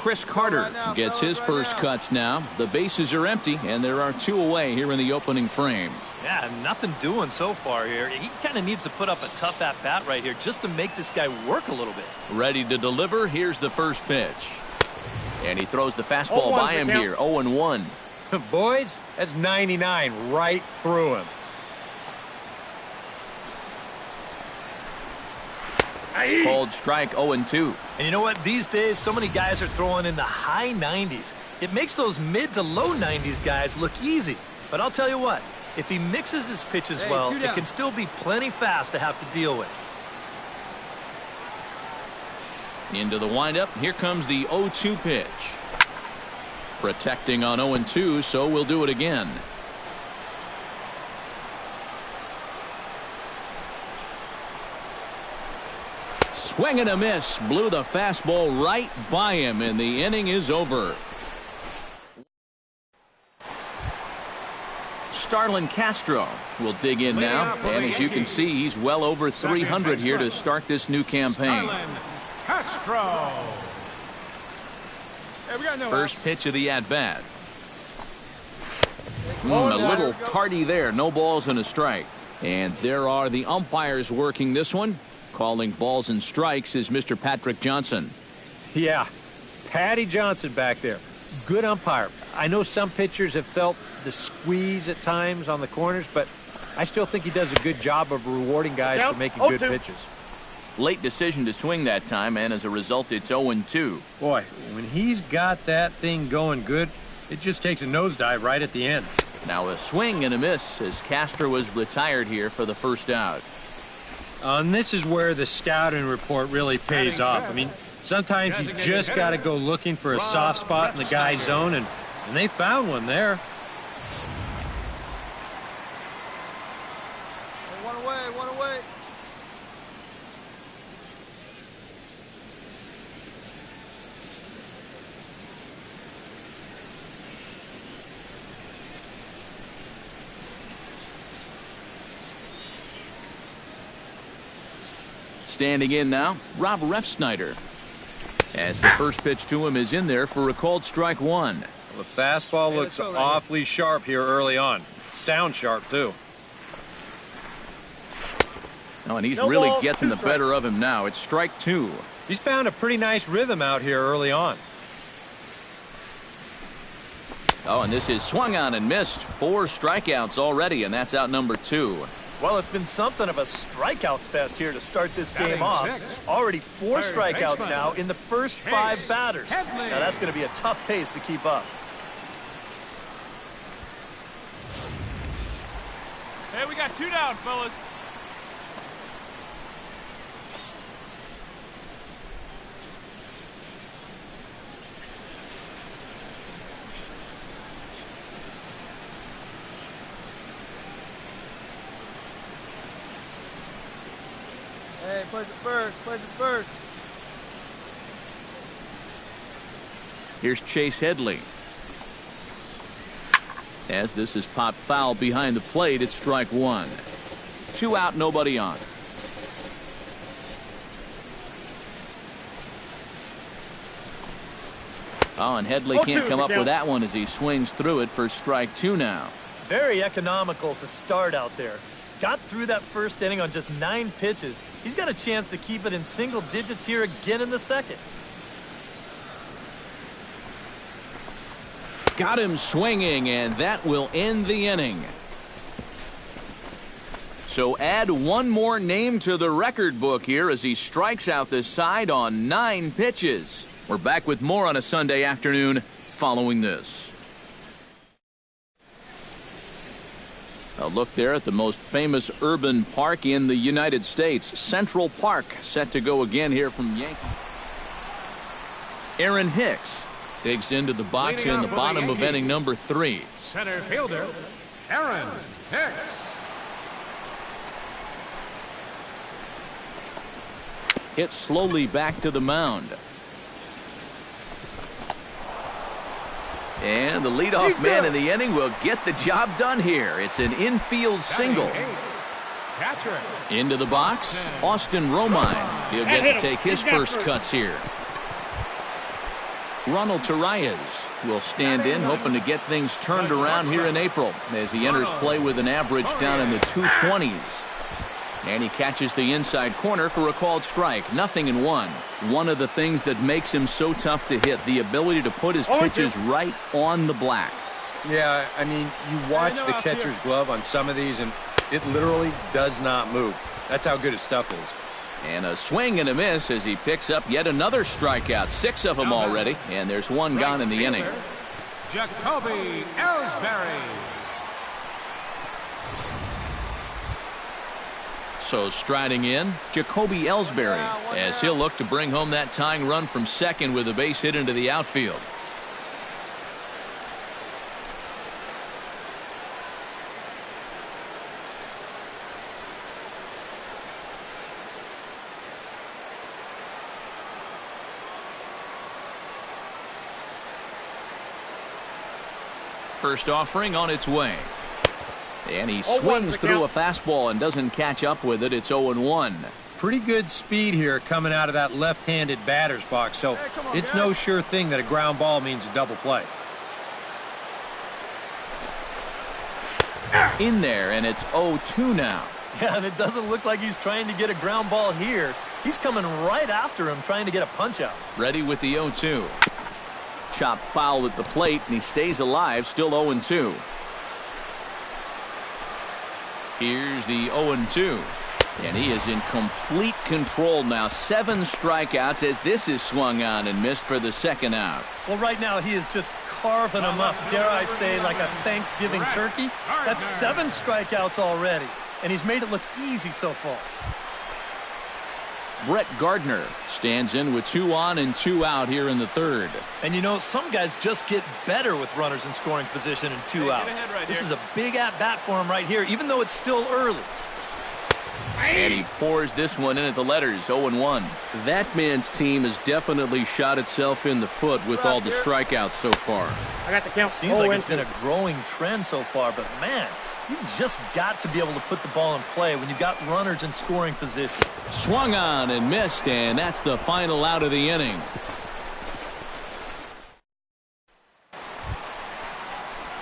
Chris Carter gets his first cuts now. The bases are empty, and there are 2 away here in the opening frame. Yeah, nothing doing so far here. He kind of needs to put up a tough at-bat right here just to make this guy work a little bit. Ready to deliver. Here's the first pitch. And he throws the fastball by him here. 0-1. Boys, that's 99 right through him. Called strike 0-2. And you know what? These days, so many guys are throwing in the high 90s. It makes those mid to low 90s guys look easy. But I'll tell you what, if he mixes his pitches well, it can still be plenty fast to have to deal with. Into the windup. Here comes the 0-2 pitch. Protecting on 0-2, so we'll do it again. Swing and a miss. Blew the fastball right by him, and the inning is over. Starlin Castro will dig in now, and as you can see, he's well over 300 here to start this new campaign. Castro. First pitch of the at-bat. A little tardy there. No balls and a strike. And there are the umpires working this one. Calling balls and strikes is Mr. Patrick Johnson. Yeah, Patty Johnson back there. Good umpire. I know some pitchers have felt the squeeze at times on the corners, but I still think he does a good job of rewarding guys for making good pitches. Late decision to swing that time, and as a result, it's 0-2. Boy, when he's got that thing going good, it just takes a nosedive right at the end. Now a swing and a miss as Castro was retired here for the first out. And this is where the scouting report really pays off. I mean, sometimes you just got to go looking for a soft spot in the guy's zone, and they found one there. One away. Standing in now, Rob Refsnyder. As the first pitch to him is in there for a called strike 1. Well, the fastball looks awfully sharp here early on. Sounds sharp, too. Oh, and he's really getting the better of him now. It's strike 2. He's found a pretty nice rhythm out here early on. Oh, and this is swung on and missed. 4 strikeouts already, and that's out number 2. Well, it's been something of a strikeout fest here to start this game off. Already 4 strikeouts now in the first 5 batters. Now that's going to be a tough pace to keep up. Hey, we got 2 down, fellas. Hey, place it first. Here's Chase Headley. As this is popped foul behind the plate, it's strike 1. 2 out, nobody on. Oh, and Headley can't come up with that one as he swings through it for strike 2 now. Very economical to start out there. Got through that first inning on just 9 pitches. He's got a chance to keep it in single digits here again in the second. Got him swinging, and that will end the inning. So add one more name to the record book here as he strikes out the side on 9 pitches. We're back with more on a Sunday afternoon following this. A look there at the most famous urban park in the United States, Central Park, set to go again here from Yankee. Aaron Hicks digs into the box in the bottom of inning number 3. Center fielder, Aaron Hicks. Hit slowly back to the mound. And the leadoff man in the inning will get the job done here. It's an infield single. Into the box, Austin Romine. He'll get to take his first cuts here. Ronald Torreyes will stand in, hoping to get things turned around here in April as he enters play with an average down in the 220s. And he catches the inside corner for a called strike. 0-1. One of the things that makes him so tough to hit, the ability to put his pitches right on the black. Yeah, I mean, you watch the catcher's glove on some of these, and it literally does not move. That's how good his stuff is. And a swing and a miss as he picks up yet another strikeout. 6 of them already, and there's one gone in the inning. Jacoby Ellsbury. So striding in, Jacoby Ellsbury, as he'll look to bring home that tying run from second with a base hit into the outfield. First offering on its way. And he swings through a fastball and doesn't catch up with it. It's 0-1. Pretty good speed here coming out of that left-handed batter's box, so it's no sure thing that a ground ball means a double play. In there, and it's 0-2 now. Yeah, and it doesn't look like he's trying to get a ground ball here. He's coming right after him, trying to get a punch out. Ready with the 0-2. Chopped foul at the plate, and he stays alive, still 0-2. Here's the 0-2. And he is in complete control now. 7 strikeouts as this is swung on and missed for the second out. Well, right now he is just carving them up, dare I say, like a Thanksgiving turkey. That's 7 strikeouts already, and he's made it look easy so far. Brett Gardner stands in with 2 on and 2 out here in the third. And you know, some guys just get better with runners in scoring position and 2 outs. This is a big at-bat for him right here, even though it's still early. And he pours this one in at the letters, 0-1. That man's team has definitely shot itself in the foot with all the strikeouts so far. I got the count. Seems like it's been a growing trend so far, but man, you've just got to be able to put the ball in play when you've got runners in scoring position. Swung on and missed, and that's the final out of the inning.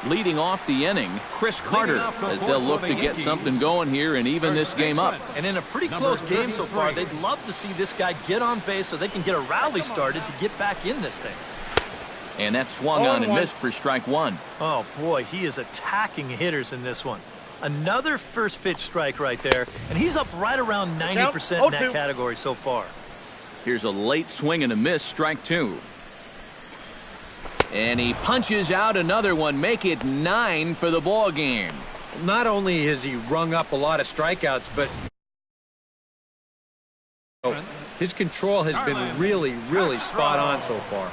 Leading off the inning, Chris Carter, as they'll look to get something going here and even this game up. And in a pretty close game so far, they'd love to see this guy get on base so they can get a rally started to get back in this thing. And that swung on and missed for strike 1. Oh, boy, he is attacking hitters in this one. Another first pitch strike right there, and he's up right around 90% in that category so far. Here's a late swing and a miss, strike 2. And he punches out another one, make it 9 for the ball game. Not only has he rung up a lot of strikeouts, but his control has been really spot on so far.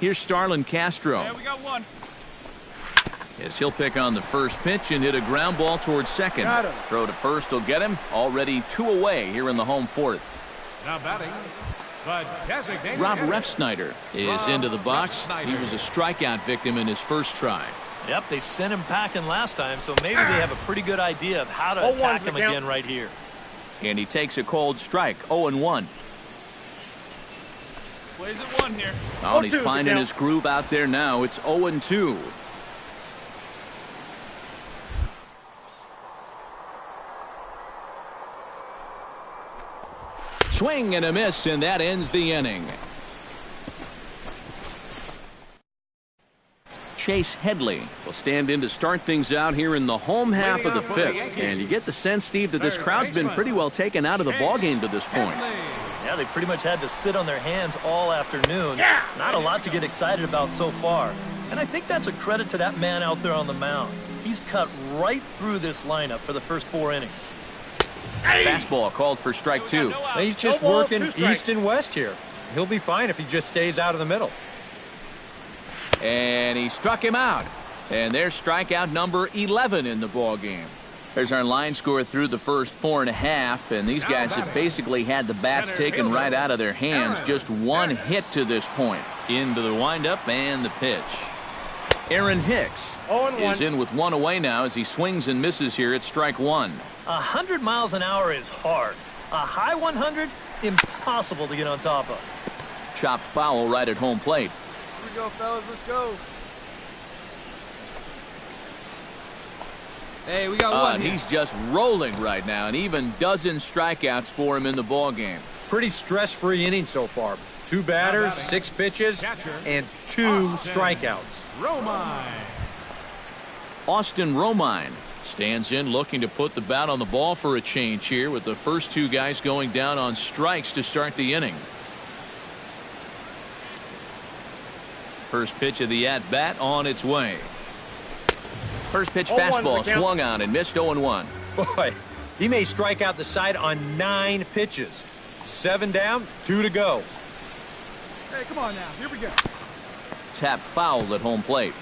Here's Starlin Castro. Yeah, we got one. As he'll pick on the first pitch and hit a ground ball towards second. Throw to first will get him. Already 2 away here in the home fourth. Now batting, the designated Rob hitter. Refsnyder is into the box. He was a strikeout victim in his first try. Yep, they sent him packing last time, so maybe they have a pretty good idea of how to attack him again right here. And he takes a cold strike, 0-1. Plays at 1 here. Oh, and he's finding his groove out there now. It's 0-2. Swing and a miss, and that ends the inning. Chase Headley will stand in to start things out here in the home half of the 5th. And you get the sense, Steve, that this crowd's been pretty well taken out of the ballgame to this point. Yeah, they pretty much had to sit on their hands all afternoon. Not a lot to get excited about so far. And I think that's a credit to that man out there on the mound. He's cut right through this lineup for the first 4 innings. Fastball called for strike 2. He's just working east and west here. He'll be fine if he just stays out of the middle. And he struck him out. And there's strikeout number 11 in the ball game. There's our line score through the first 4.5, and these guys have basically had the bats taken right out of their hands. Just 1 hit to this point. Into the windup and the pitch. Aaron Hicks is in with 1 away now as he swings and misses here at strike 1. 100 miles an hour is hard, A high 100, impossible to get on top of. Chopped foul right at home plate. Here we go, fellas. Let's go. Hey, we got one. He's just rolling right now, and even dozen strikeouts for him in the ball game. Pretty stress-free inning so far. 2 batters, 6 pitches, and 2 strikeouts. Romine. Austin Romine stands in looking to put the bat on the ball for a change here, with the first 2 guys going down on strikes to start the inning. First pitch of the at-bat on its way. First pitch fastball swung on and missed 0-1. Boy, he may strike out the side on 9 pitches. 7 down, 2 to go. Hey, come on now. Here we go. Tap fouled at home plate.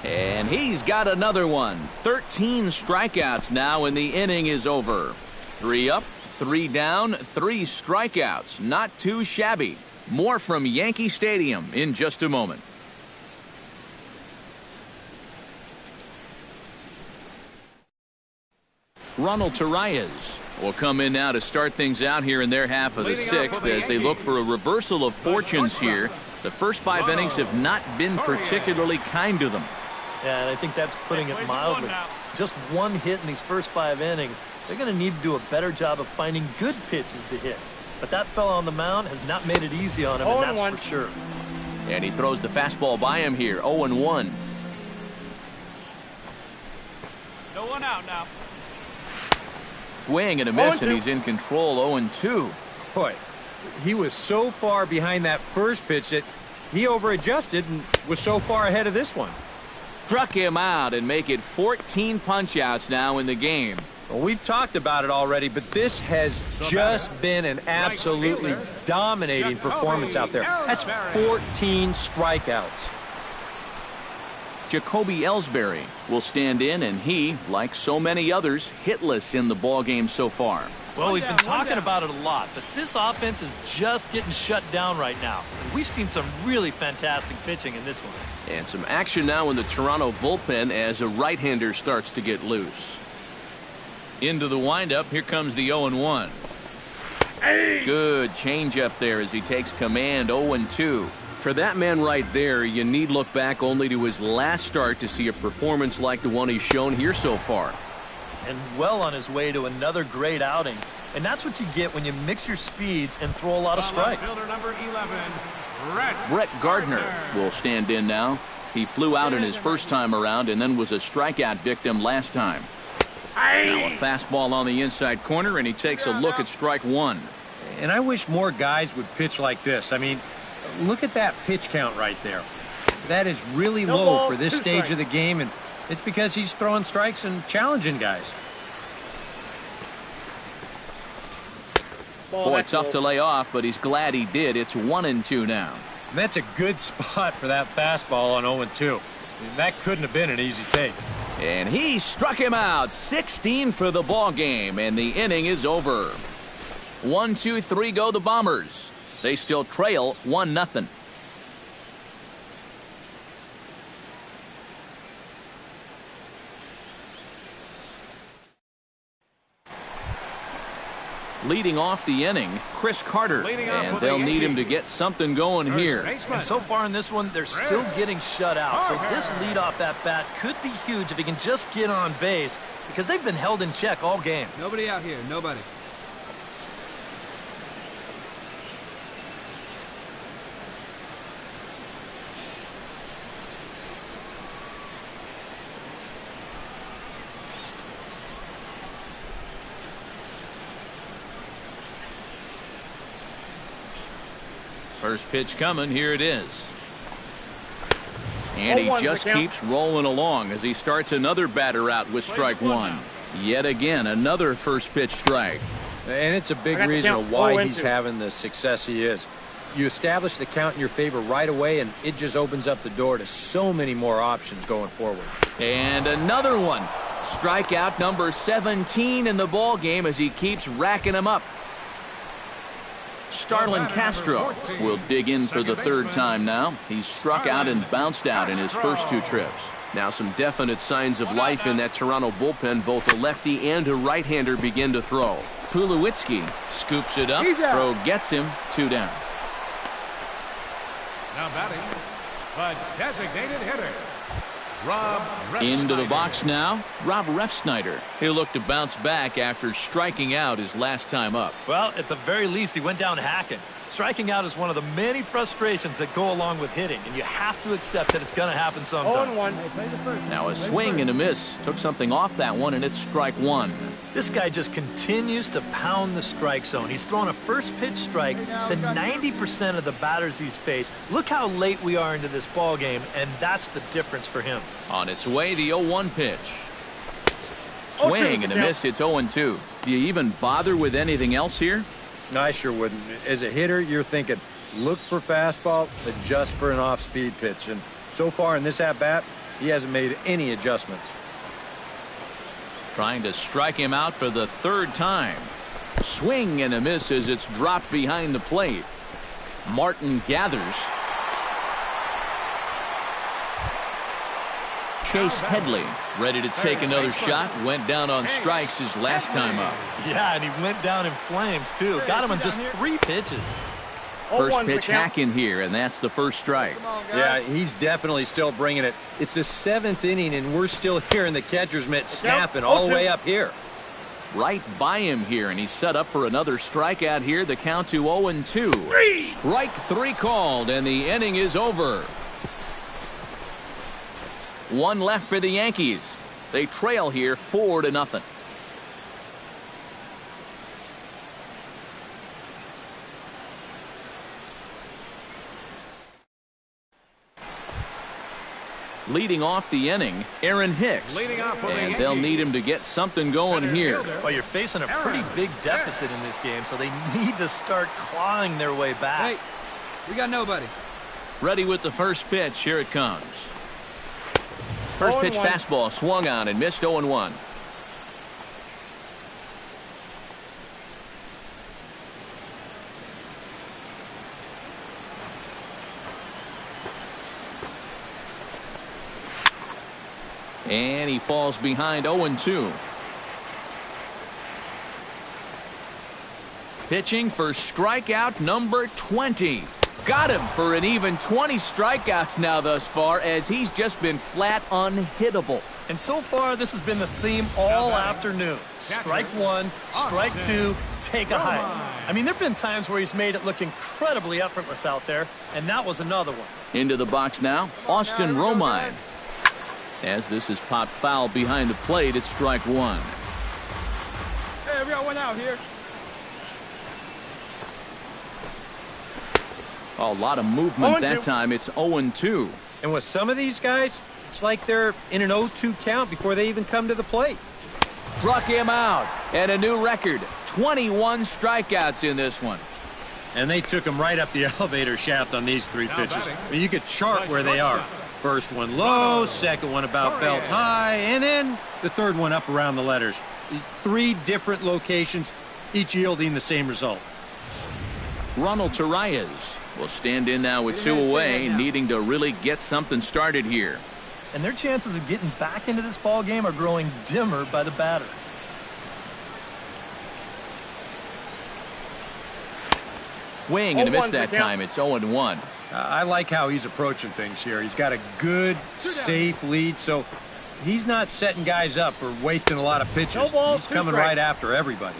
And he's got another one. 13 strikeouts now, and the inning is over. 3 up, 3 down, 3 strikeouts. Not too shabby. More from Yankee Stadium in just a moment. Ronald Torreyes will come in now to start things out here in their half of the 6th as they look for a reversal of fortunes here. The first 5 innings have not been particularly kind to them. Yeah, and I think that's putting it mildly. Just 1 hit in these first 5 innings. They're going to need to do a better job of finding good pitches to hit. But that fella on the mound has not made it easy on him, and that's for sure. And he throws the fastball by him here, 0-1. No one out now. Swing and a miss, and he's in control, 0-2. Boy, he was so far behind that first pitch that he overadjusted and was so far ahead of this one. Struck him out and make it 14 punch-outs now in the game. Well, we've talked about it already, but this has just been an absolutely dominating performance out there. That's 14 strikeouts. Jacoby Ellsbury will stand in, and he, like so many others, hitless in the ballgame so far. Well, we've been talking about it a lot, but this offense is just getting shut down right now. We've seen some really fantastic pitching in this one. And some action now in the Toronto bullpen as a right-hander starts to get loose. Into the windup, here comes the 0-1. Good changeup there as he takes command, 0-2. For that man right there, you need look back only to his last start to see a performance like the one he's shown here so far. And well on his way to another great outing. And that's what you get when you mix your speeds and throw a lot of strikes. Fielder number 11, Brett Gardner will stand in now. He flew out in his first time around and then was a strikeout victim last time. Now a fastball on the inside corner, and he takes a look at strike 1. And I wish more guys would pitch like this. I mean, look at that pitch count right there. That is really low for this stage of the game, and it's because he's throwing strikes and challenging guys. Boy, tough to lay off, but he's glad he did. It's 1-2 now. And that's a good spot for that fastball on 0-2. I mean, that couldn't have been an easy take. And he struck him out. 16 for the ball game, and the inning is over. 1, 2, 3 go the Bombers. They still trail 1-0. Leading off the inning, Chris Carter, and they'll need him to get something going here. And so far in this one, they're still getting shut out. So this leadoff at bat could be huge if he can just get on base, because they've been held in check all game. Nobody out here. Nobody. First pitch coming, here it is. And he just keeps rolling along as he starts another batter out with strike 1. Yet again, another first pitch strike. And it's a big reason of why he's having the success he is. You establish the count in your favor right away, and it just opens up the door to so many more options going forward. And another one. Strikeout number 17 in the ball game as he keeps racking them up. Starlin Castro will dig in for the third time now. He's struck out and bounced out in his first 2 trips. Now some definite signs of life in that Toronto bullpen. Both a lefty and a right-hander begin to throw. Tulowitzki scoops it up. Throw gets him. 2 down. Now batting, the designated hitter, Rob Refsnyder. Into the box now, Rob Refsnyder. He'll look to bounce back after striking out his last time up. Well, at the very least, he went down hacking. Striking out is one of the many frustrations that go along with hitting, and you have to accept that it's going to happen sometime. 0-1. Now a swing and a miss. Took something off that one, and it's strike 1. This guy just continues to pound the strike zone. He's thrown a first pitch strike to 90% of the batters he's faced. Look how late we are into this ball game, and that's the difference for him. On its way, the 0-1 pitch. Swing and a miss. It's 0-2. Do you even bother with anything else here? No, I sure wouldn't. As a hitter, you're thinking, look for fastball, adjust for an off-speed pitch. And so far in this at-bat, he hasn't made any adjustments. Trying to strike him out for the 3rd time. Swing and a miss as it's dropped behind the plate. Martin gathers. Chase Headley ready to take another shot. Went down on strikes his last time up. Yeah, and he went down in flames, too. Got him in just 3 pitches. First pitch hacking here, and that's the first strike. Yeah, he's definitely still bringing it. It's the 7th inning, and we're still hearing the catcher's mitt snapping all the way up here. Right by him here, and he's set up for another strikeout here. The count to 0-2. Strike 3 called, and the inning is over. 1 left for the Yankees. They trail here 4-0. Leading off the inning, Aaron Hicks. And they'll need him to get something going here. Well, you're facing a pretty big deficit in this game, so they need to start clawing their way back. Hey, we got nobody. Ready with the first pitch. Here it comes. First pitch fastball swung on and missed. 0-1. And he falls behind. 0-2. Pitching for strikeout number 20. Got him for an even 20 strikeouts now thus far, as he's just been flat unhittable. And so far, this has been the theme all afternoon. Strike 1, strike 2, take a hike. I mean, there have been times where he's made it look incredibly effortless out there, and that was another one. Into the box now, Austin Romine. As this is popped foul behind the plate, it's strike 1. Hey, we got 1 out here. A lot of movement that time. It's 0-2. And with some of these guys, it's like they're in an 0-2 count before they even come to the plate. Struck him out. And a new record. 21 strikeouts in this one. And they took him right up the elevator shaft on these 3 pitches. I mean, you could chart where they are. First one low, second one about belt high, and then the third one up around the letters. 3 different locations, each yielding the same result. Ronald Torreyes will stand in now with 2 away, needing to really get something started here. And their chances of getting back into this ball game are growing dimmer by the batter. Swing and a miss that time. It's 0-1. I like how he's approaching things here. He's got a good, safe lead, so he's not setting guys up or wasting a lot of pitches. He's coming right after everybody.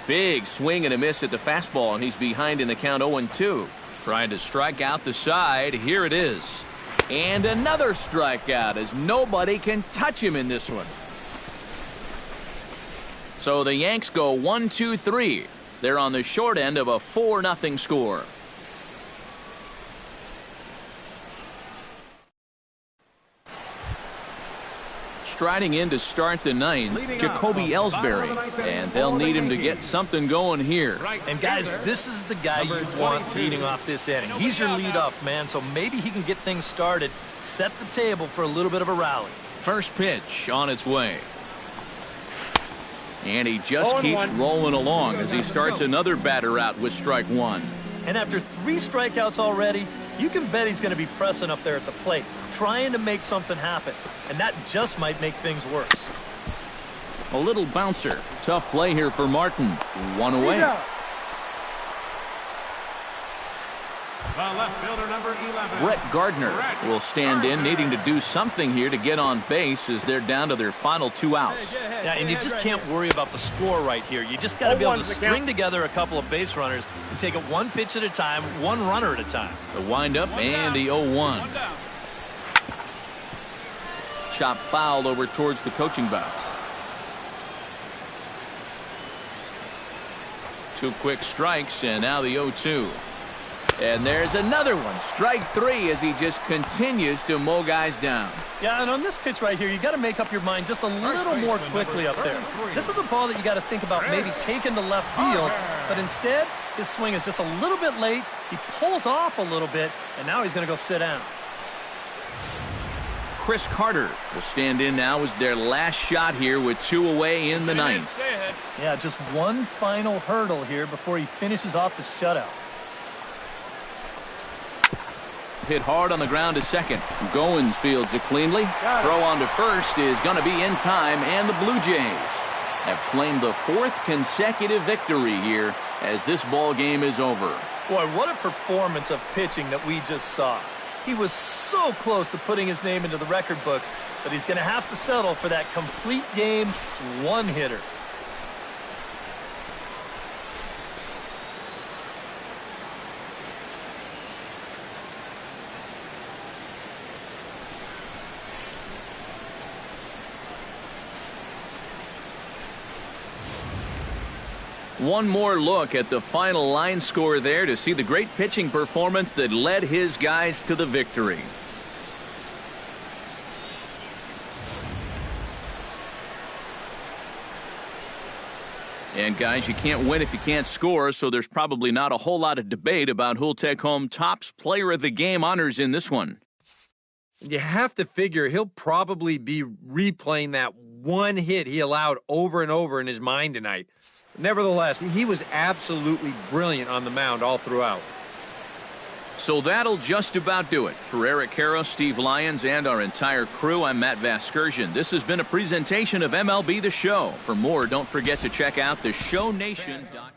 Big swing and a miss at the fastball, and he's behind in the count. 0-2. Trying to strike out the side. Here it is. And another strikeout, as nobody can touch him in this one. So the Yanks go 1-2-3. They're on the short end of a 4-0 score. Striding in to start the 9th, Jacoby Ellsbury, and they'll need him to get something going here. And guys, this is the guy you want leading off this inning. He's your leadoff man, so maybe he can get things started, set the table for a little bit of a rally. First pitch on its way. And he just keeps rolling along as he starts another batter out with strike one. And after 3 strikeouts already, you can bet he's going to be pressing up there at the plate, trying to make something happen. And that just might make things worse. A little bouncer. Tough play here for Martin. One away. The left fielder, number 11. Brett Gardner will stand in, needing to do something here to get on base as they're down to their final 2 outs. Yeah, and you just can't worry about the score right here. You just got to be able to string together a couple of base runners and take it 1 pitch at a time, 1 runner at a time. The windup and the 0-1. Chop fouled over towards the coaching box. 2 quick strikes, and now the 0-2. And there's another one. Strike 3 as he just continues to mow guys down. Yeah, and on this pitch right here, you got to make up your mind just a little more quickly up there. This is a ball that you got to think about maybe taking to left field, but instead, his swing is just a little bit late. He pulls off a little bit, and now he's going to go sit down. Chris Carter will stand in now as their last shot here with 2 away in the 9th. Yeah, just one final hurdle here before he finishes off the shutout. Hit hard on the ground to second. Goins fields it cleanly. Throw on to first is going to be in time, and the Blue Jays have claimed the 4th consecutive victory here as this ball game is over. Boy, what a performance of pitching that we just saw. He was so close to putting his name into the record books, but he's going to have to settle for that complete game 1-hitter. One more look at the final line score there to see the great pitching performance that led his guys to the victory. And guys, you can't win if you can't score, so there's probably not a whole lot of debate about who'll take home Topps Player of the Game honors in this one. You have to figure he'll probably be replaying that one hit he allowed over and over in his mind tonight. Nevertheless, he was absolutely brilliant on the mound all throughout. So that'll just about do it. For Eric Karros, Steve Lyons, and our entire crew, I'm Matt Vasgersian. This has been a presentation of MLB The Show. For more, don't forget to check out theshownation.com.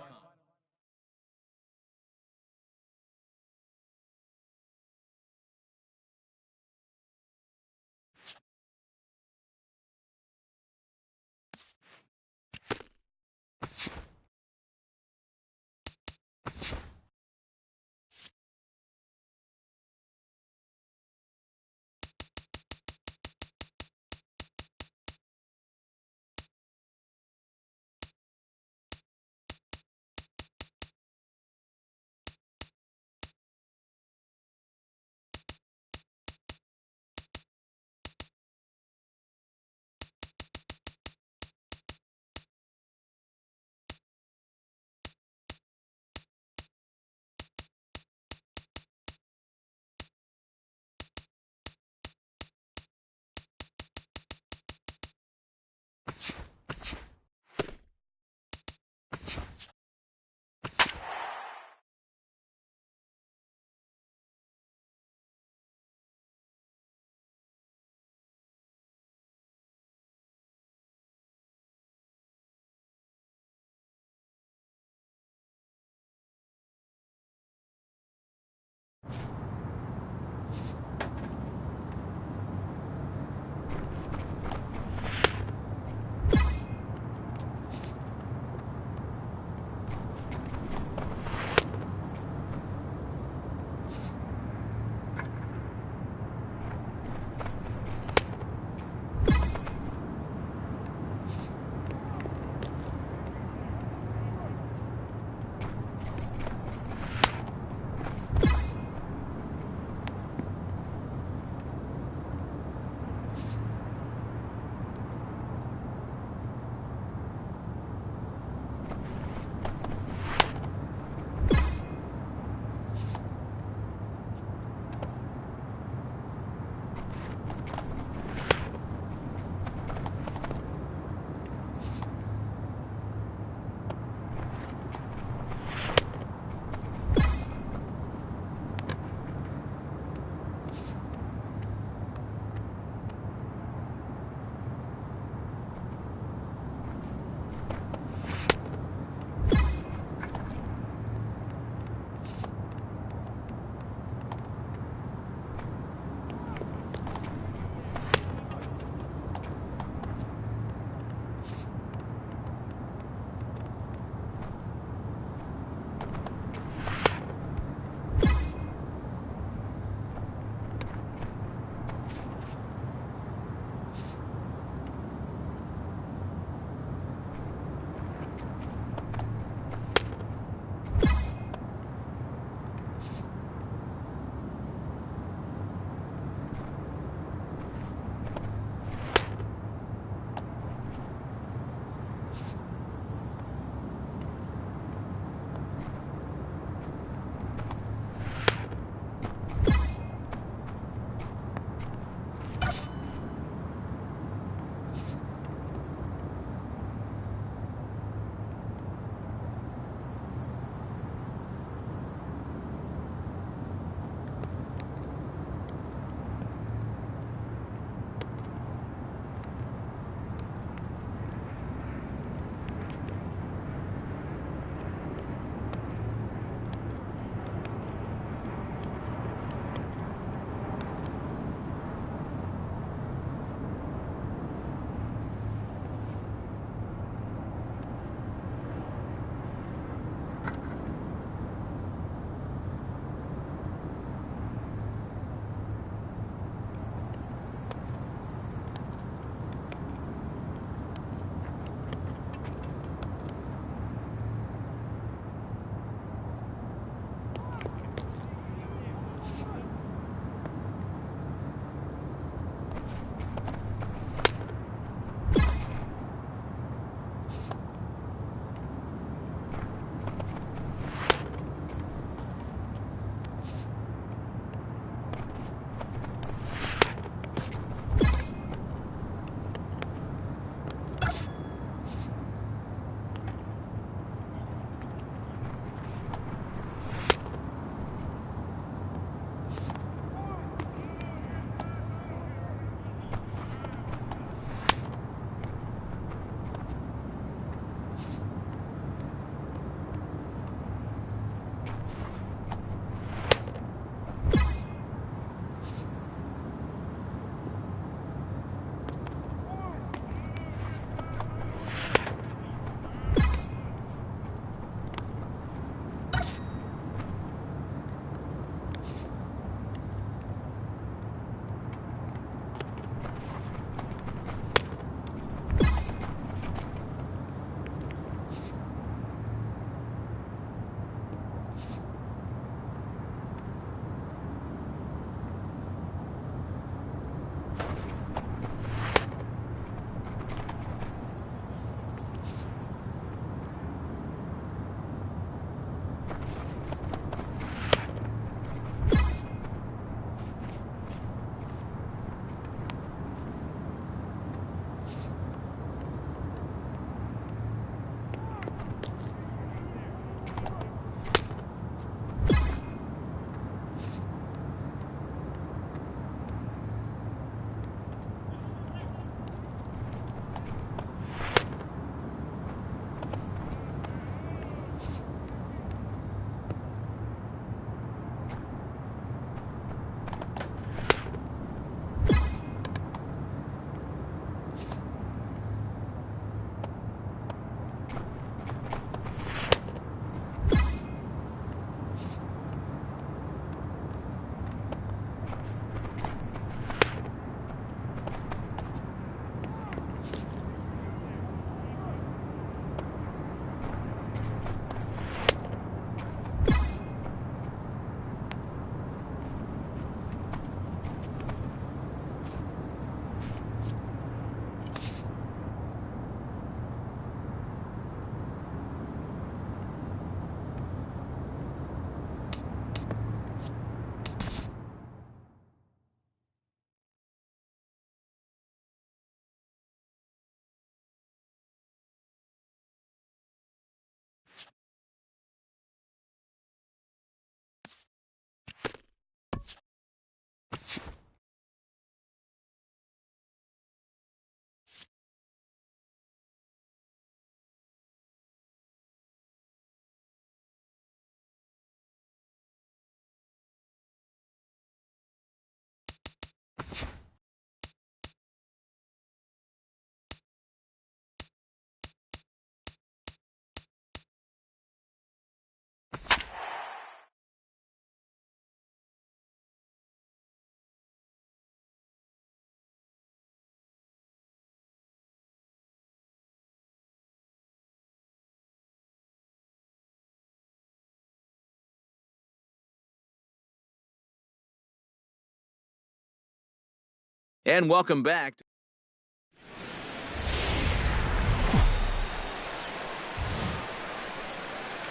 And welcome back.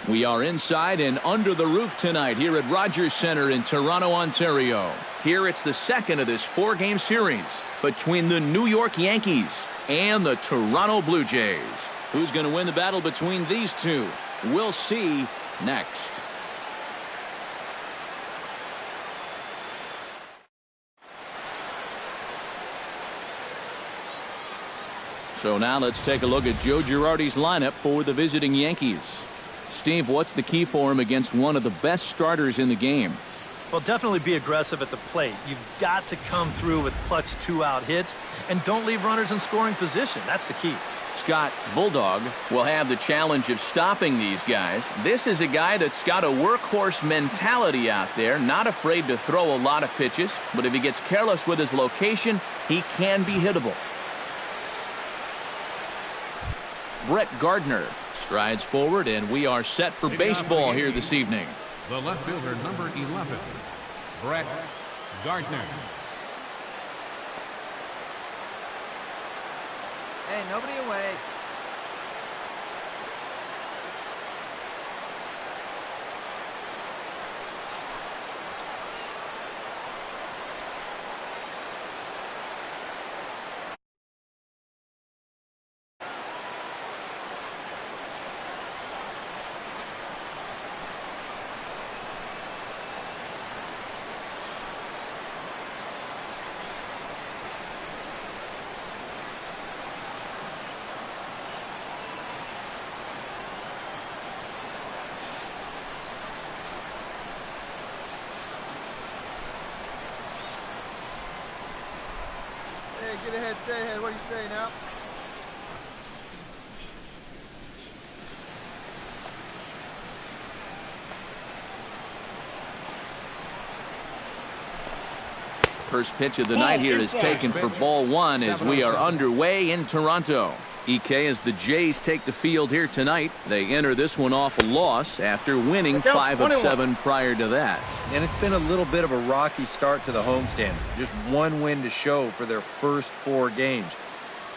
We are inside and under the roof tonight here at Rogers Centre in Toronto, Ontario. Here it's the second of this four-game series between the New York Yankees and the Toronto Blue Jays. Who's going to win the battle between these two? We'll see next. So now let's take a look at Joe Girardi's lineup for the visiting Yankees. Steve, what's the key for him against one of the best starters in the game? Well, definitely be aggressive at the plate. You've got to come through with clutch two-out hits, and don't leave runners in scoring position. That's the key. Scott Bulldog will have the challenge of stopping these guys. This is a guy that's got a workhorse mentality out there, not afraid to throw a lot of pitches, but if he gets careless with his location, he can be hittable. Brett Gardner strides forward, and we are set for baseball here this evening. The left fielder, number 11, Brett Gardner. Hey, nobody away. Get ahead, stay ahead. What do you say now? First pitch of the night here is taken for ball one as we are underway in Toronto. EK, as the Jays take the field here tonight, they enter this one off a loss after winning 5 of 7 prior to that. And it's been a little bit of a rocky start to the homestand. Just one win to show for their first 4 games.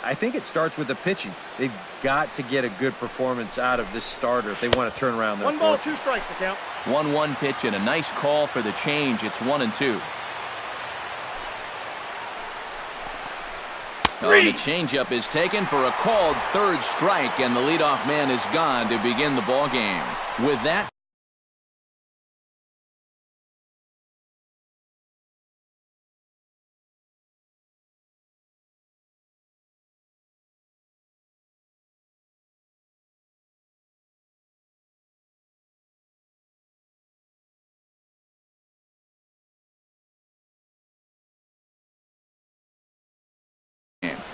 I think it starts with the pitching. They've got to get a good performance out of this starter if they want to turn around their 1 ball, 2 strikes to count. 1-1 pitch and a nice call for the change. It's 1-2. Oh, the changeup is taken for a called third strike, and the leadoff man is gone to begin the ball game. With that,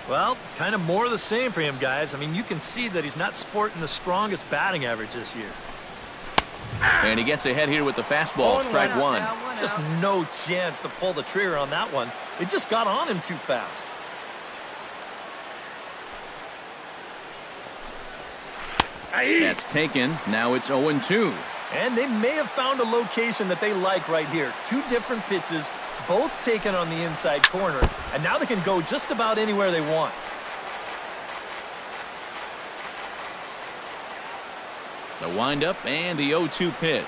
Well, kind of more of the same for him, guys. I mean, you can see that he's not sporting the strongest batting average this year. and he gets ahead here with the fastball, strike one. Just no chance to pull the trigger on that one. It just got on him too fast. That's taken. Now it's 0-2. And they may have found a location that they like right here. 2 different pitches, both taken on the inside corner, and now they can go just about anywhere they want. The windup and the 0-2 pitch.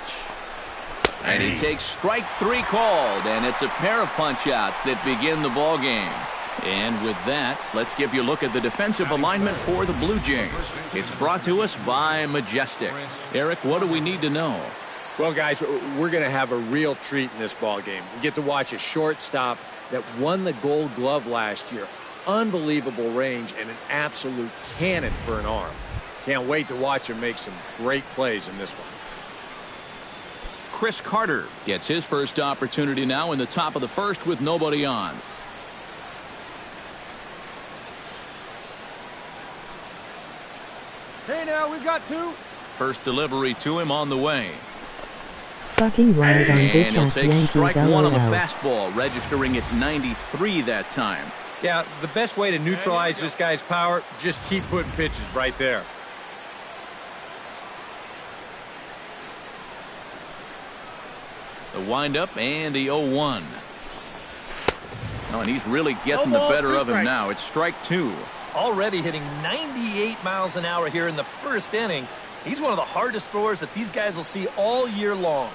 And he takes strike 3 called, and it's a pair of punch-outs that begin the ball game. And with that, let's give you a look at the defensive alignment for the Blue Jays. It's brought to us by Majestic. Eric, what do we need to know? Well, guys, we're going to have a real treat in this ball game. We get to watch a shortstop that won the Gold Glove last year. Unbelievable range and an absolute cannon for an arm. Can't wait to watch him make some great plays in this one. Chris Carter gets his first opportunity now in the top of the first with nobody on. Hey, now we've got 2. First delivery to him on the way. Fucking right on And bitch he'll ass take Yankees strike 1 on the LOL. fastball, registering at 93 that time. Yeah, the best way to neutralize this guy's power, just keep putting pitches right there. The windup and the 0-1. Oh, and he's really getting the better of him now. It's strike two. Already hitting 98 miles an hour here in the first inning. He's one of the hardest throwers that these guys will see all year long.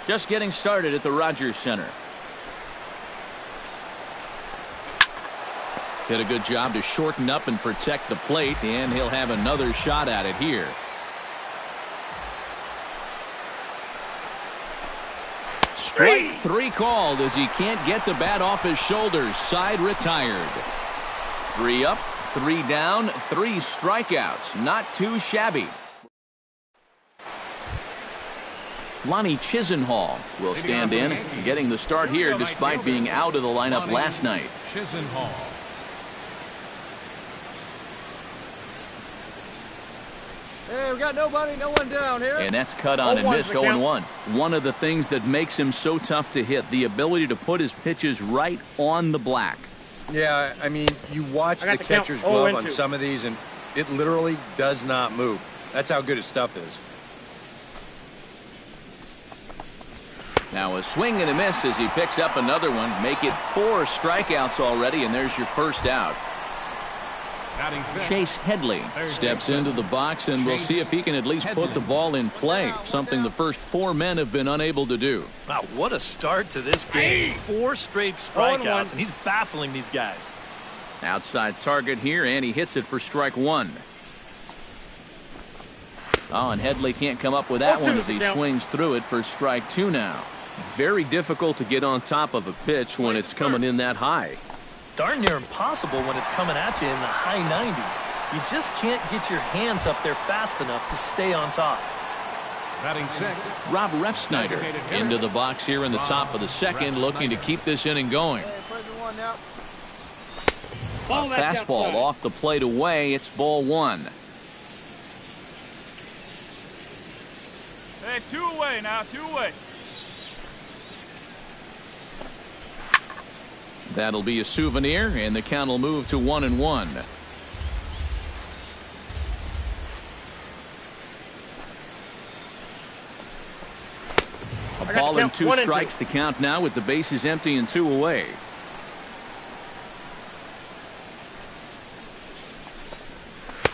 Just getting started at the Rogers Center. Did a good job to shorten up and protect the plate, and he'll have another shot at it here. Strike three called as he can't get the bat off his shoulders. Side retired. 3 up, 3 down, 3 strikeouts. Not too shabby. Lonnie Chisenhall will stand in, getting the start here despite being out of the lineup last night. Chisenhall. Hey, we got nobody, no one down here. And that's cut on and missed. 0-1. One of the things that makes him so tough to hit, the ability to put his pitches right on the black. Yeah, I mean, you watch the catcher's glove on some of these, and it literally does not move. That's how good his stuff is. Now a swing and a miss as he picks up another one. Make it 4 strikeouts already, and there's your first out. Chase Headley steps into the box, and we'll see if he can at least put the ball in play, something the first 4 men have been unable to do. Wow, what a start to this game. 4 straight strikeouts, and he's baffling these guys. Outside target here, and he hits it for strike 1. Oh, and Headley can't come up with that one as he swings through it for strike 2 now. Very difficult to get on top of a pitch when it's coming in that high. Darn near impossible when it's coming at you in the high 90s. You just can't get your hands up there fast enough to stay on top. Batting sixth, Rob Refsnyder into the box here in the top of the second, looking to keep this inning going. A fastball off the plate away. It's ball 1. Hey, 2 away now, 2 away. That'll be a souvenir, and the count will move to 1-1. A ball and 2 strikes the count now with the bases empty and 2 away.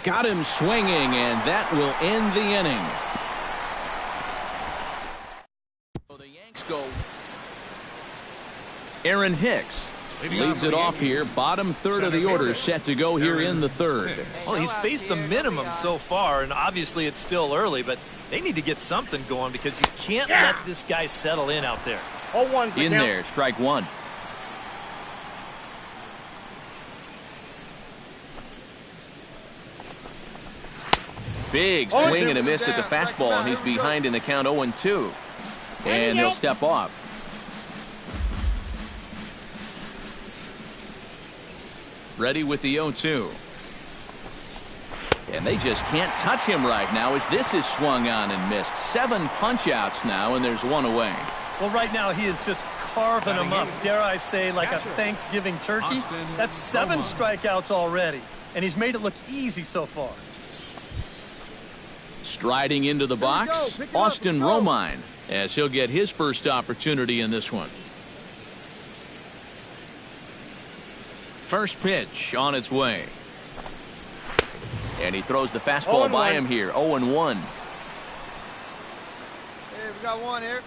Got him swinging, and that will end the inning. So the Yanks go. Aaron Hicks leads it off here. Bottom third of the order set to go here in the third. Well, he's faced the minimum so far, and obviously it's still early, but they need to get something going because you can't let this guy settle in out there. In there, strike 1. Big swing and a miss at the fastball, and he's behind in the count 0-2. And he'll step off. Ready with the 0-2. And they just can't touch him right now as this is swung on and missed. 7 punch-outs now, and there's 1 away. Well, right now he is just carving them up, dare I say, like a Thanksgiving turkey. That's 7 strikeouts already, and he's made it look easy so far. Striding into the box, Austin Romine, as he'll get his first opportunity in this one. First pitch on its way. And he throws the fastball by him here. 0-1. Hey, we got 1 here.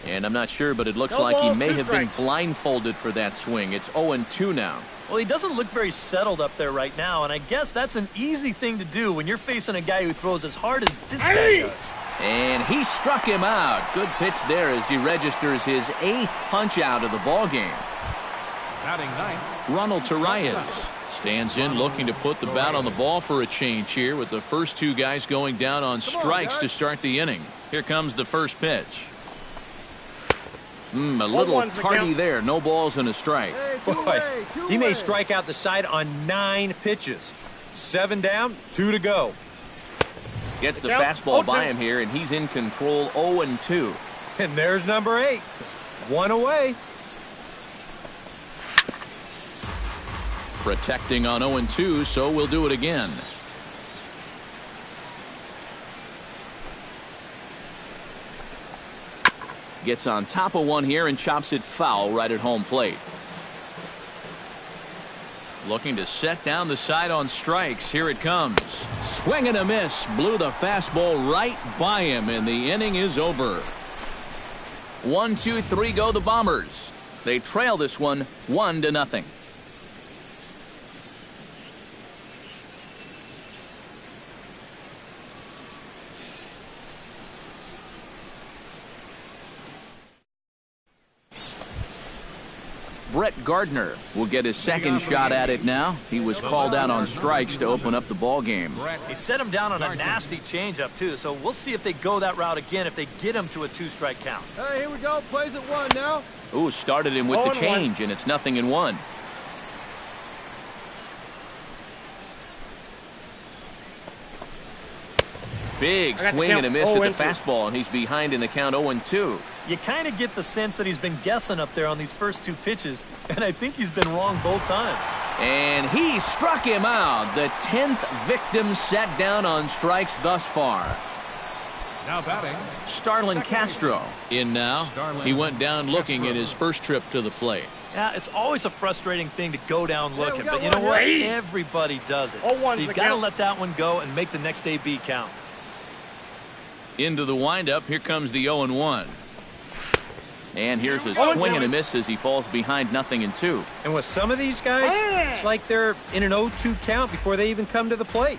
And I'm not sure, but it looks like he may have been blindfolded for that swing. It's 0-2 now. Well, he doesn't look very settled up there right now, and I guess that's an easy thing to do when you're facing a guy who throws as hard as this guy does. And he struck him out. Good pitch there as he registers his 8th punch out of the ball game. batting ninth, Ronald Torreyes stands in looking to put the bat on the ball for a change here with the first 2 guys going down on strikes to start the inning. Here comes the first pitch. A little tardy there. No balls and a strike. Boy, he may strike out the side on 9 pitches. 7 down, 2 to go. Gets the fastball by him here, and he's in control. 0-2. And there's number 8. 1 away. Protecting on 0-2, so we'll do it again. Gets on top of one here and chops it foul right at home plate. Looking to set down the side on strikes. Here it comes. Swing and a miss. Blew the fastball right by him, and the inning is over. 1, 2, 3 go the Bombers. They trail this one 1-0. Brett Gardner will get his second shot at it now. He was called out on strikes to open up the ball game. He set him down on a nasty changeup, too, so we'll see if they go that route again if they get him to a 2-strike count. Hey, here we go. Plays at 1 now. Ooh, started him with the change, and it's 0-1. Big swing and a miss at the fastball, and he's behind in the count 0-2. You kind of get the sense that he's been guessing up there on these first 2 pitches, and I think he's been wrong both times. And he struck him out. The 10th victim set down on strikes thus far. Now batting, Starlin Castro in now. He went down looking at his first trip to the plate. Yeah, it's always a frustrating thing to go down looking, but you know what? Everybody does it. So you got to let that one go and make the next AB count. Into the windup, here comes the 0-1. And here's a swing and a miss as he falls behind 0-2. And with some of these guys, it's like they're in an 0-2 count before they even come to the plate.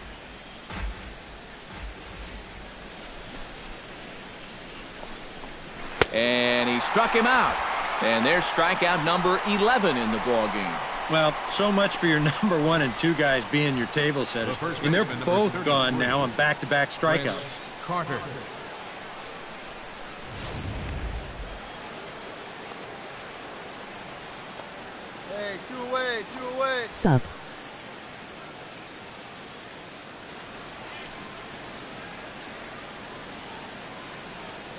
And he struck him out. And there's strikeout number 11 in the ball game. Well, so much for your number 1 and 2 guys being your table setters. And they're both gone now on back-to-back strikeouts. Carter. Hey, 2 away, 2 away. Sub.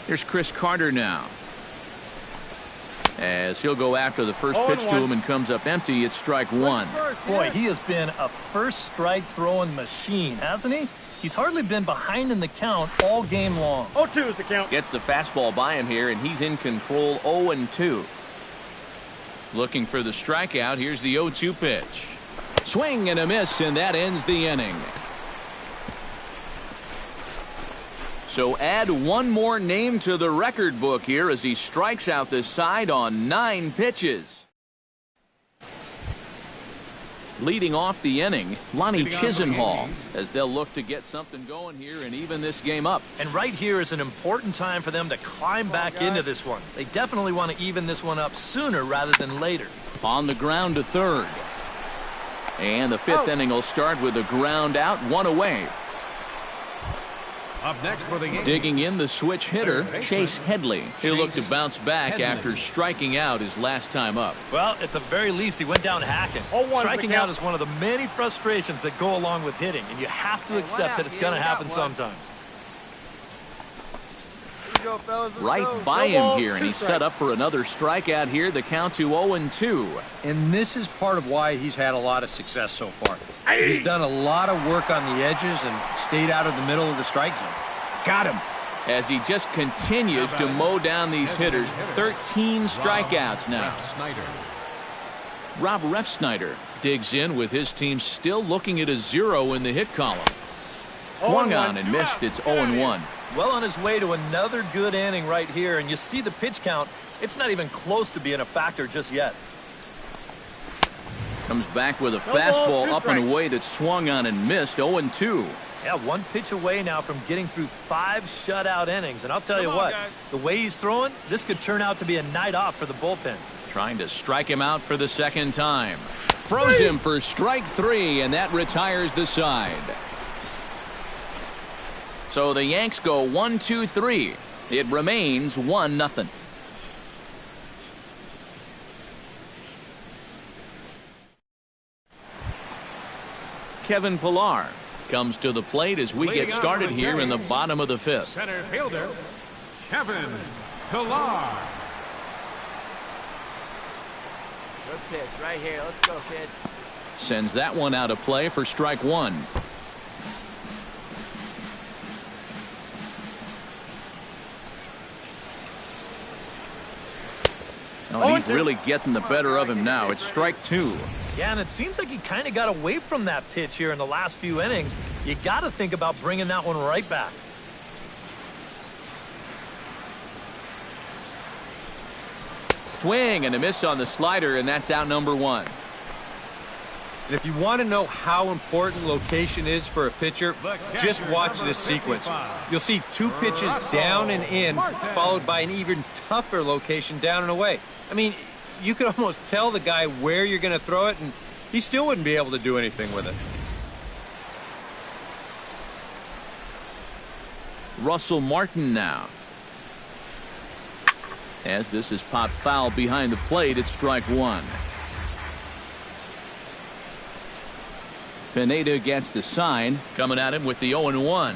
Here's Chris Carter now. As he'll go after the first pitch to him and comes up empty, it's strike 1. Boy, he has been a first strike throwing machine, hasn't he? He's hardly been behind in the count all game long. 0-2 is the count. Gets the fastball by him here, and he's in control 0-2. Looking for the strikeout. Here's the 0-2 pitch. Swing and a miss, and that ends the inning. So add one more name to the record book here as he strikes out this side on 9 pitches. Leading off the inning, Lonnie Chisenhall, as they'll look to get something going here and even this game up. And right here is an important time for them to climb back into this one. They definitely want to even this one up sooner rather than later. On the ground to third. And the 5th inning will start with a ground out, 1 away. Up next for the game. Digging in the switch hitter, Chase Headley. He'll look to bounce back after striking out his last time up. Well, at the very least, he went down hacking. Striking out is one of the many frustrations that go along with hitting, and you have to accept that it's going to happen sometimes. Go, fellas, right by him here, and he's set up for another strikeout here. The count to 0-2. And this is part of why he's had a lot of success so far. He's done a lot of work on the edges and stayed out of the middle of the strike zone. Got him. As he just continues to mow down these hitters. 13 strikeouts now. Rob Refsnyder digs in with his team still looking at a 0 in the hit column. Swung on and missed. It's 0-1. Well on his way to another good inning right here, and you see the pitch count. It's not even close to being a factor just yet. Comes back with a fastball up and away that swung on and missed. 0-2. Yeah, 1 pitch away now from getting through 5 shutout innings. And I'll tell you what, the way he's throwing, this could turn out to be a night off for the bullpen. Trying to strike him out for the second time. Froze him for strike 3, and that retires the side. So the Yanks go 1-2-3. It remains 1-0. Kevin Pillar comes to the plate as we get started here in the bottom of the 5th. Center fielder, Kevin Pillar. Good pitch right here. Let's go, kid. Sends that one out of play for strike 1. is really getting the better of him now. It's strike 2. Yeah, and it seems like he kind of got away from that pitch here in the last few innings. You got to think about bringing that one right back. Swing and a miss on the slider, and that's out number 1. And if you want to know how important location is for a pitcher, just watch this sequence. You'll see 2 pitches down and in, followed by an even tougher location down and away. I mean, you could almost tell the guy where you're going to throw it, and he still wouldn't be able to do anything with it. Russell Martin now. As this is popped foul behind the plate, it's strike 1. Pineda gets the sign, coming at him with the 0-1.